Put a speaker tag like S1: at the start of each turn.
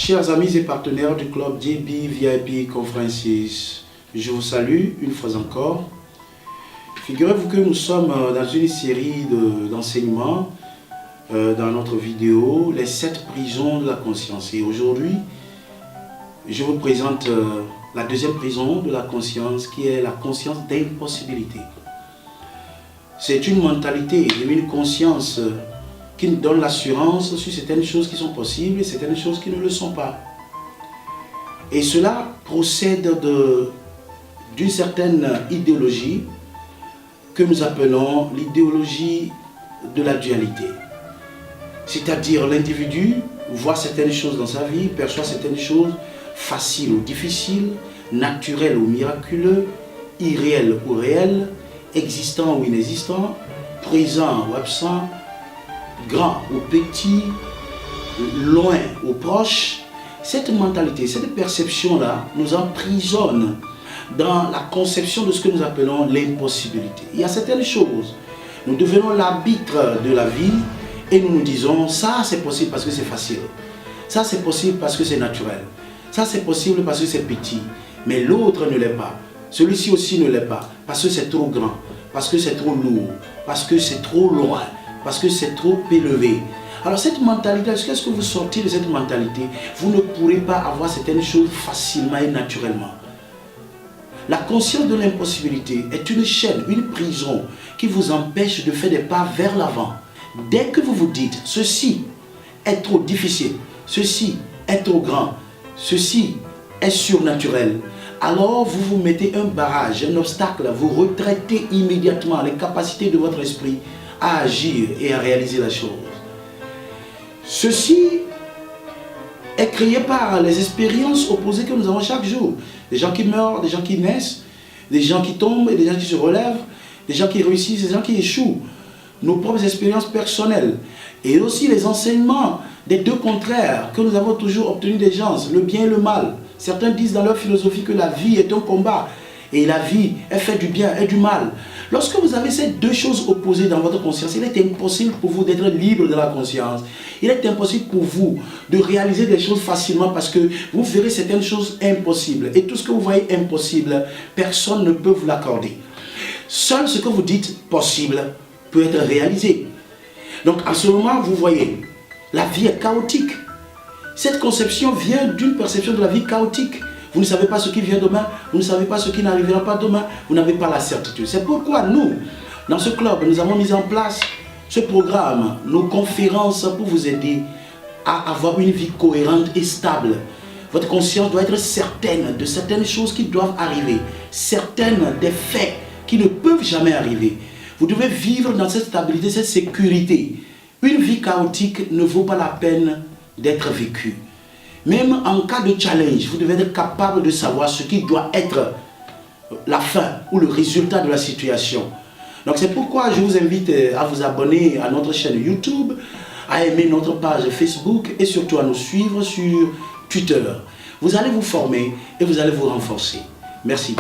S1: Chers amis et partenaires du club JB VIP Conferences, je vous salue une fois encore. Figurez-vous que nous sommes dans une série d'enseignements dans notre vidéo, les 7 prisons de la conscience. Et aujourd'hui, je vous présente la deuxième prison de la conscience qui est la conscience d'impossibilité. C'est une mentalité et une conscience qui nous donne l'assurance sur certaines choses qui sont possibles et certaines choses qui ne le sont pas. Et cela procède d'une certaine idéologie que nous appelons l'idéologie de la dualité. C'est-à-dire l'individu voit certaines choses dans sa vie, perçoit certaines choses faciles ou difficiles, naturelles ou miraculeuses, irréelles ou réelles, existants ou inexistants, présents ou absents, grand ou petit, loin ou proche. Cette mentalité, cette perception-là nous emprisonne dans la conception de ce que nous appelons l'impossibilité. Il y a certaines choses, nous devenons l'arbitre de la vie et nous nous disons, ça c'est possible parce que c'est facile, ça c'est possible parce que c'est naturel, ça c'est possible parce que c'est petit, mais l'autre ne l'est pas, celui-ci aussi ne l'est pas, parce que c'est trop grand, parce que c'est trop lourd, parce que c'est trop loin, parce que c'est trop élevé. Alors cette mentalité, est-ce que vous sortez de cette mentalité, vous ne pourrez pas avoir certaines choses facilement et naturellement. La conscience de l'impossibilité est une chaîne, une prison qui vous empêche de faire des pas vers l'avant. Dès que vous vous dites, ceci est trop difficile, ceci est trop grand, ceci est surnaturel, alors vous vous mettez un barrage, un obstacle, vous retraitez immédiatement les capacités de votre esprit à agir et à réaliser la chose. Ceci est créé par les expériences opposées que nous avons chaque jour. Des gens qui meurent, des gens qui naissent, des gens qui tombent et des gens qui se relèvent, des gens qui réussissent, des gens qui échouent. Nos propres expériences personnelles et aussi les enseignements des deux contraires que nous avons toujours obtenus des gens, le bien et le mal. Certains disent dans leur philosophie que la vie est un combat et la vie est faite du bien et du mal. Lorsque vous avez ces deux choses opposées dans votre conscience, il est impossible pour vous d'être libre de la conscience. Il est impossible pour vous de réaliser des choses facilement parce que vous verrez certaines choses impossibles. Et tout ce que vous voyez impossible, personne ne peut vous l'accorder. Seul ce que vous dites possible peut être réalisé. Donc à ce moment, vous voyez, la vie est chaotique. Cette conception vient d'une perception de la vie chaotique. Vous ne savez pas ce qui vient demain, vous ne savez pas ce qui n'arrivera pas demain, vous n'avez pas la certitude. C'est pourquoi nous, dans ce club, nous avons mis en place ce programme, nos conférences pour vous aider à avoir une vie cohérente et stable. Votre conscience doit être certaine de certaines choses qui doivent arriver, certaines des faits qui ne peuvent jamais arriver. Vous devez vivre dans cette stabilité, cette sécurité. Une vie chaotique ne vaut pas la peine d'être vécue. Même en cas de challenge, vous devez être capable de savoir ce qui doit être la fin ou le résultat de la situation. Donc c'est pourquoi je vous invite à vous abonner à notre chaîne YouTube, à aimer notre page Facebook et surtout à nous suivre sur Twitter. Vous allez vous former et vous allez vous renforcer. Merci.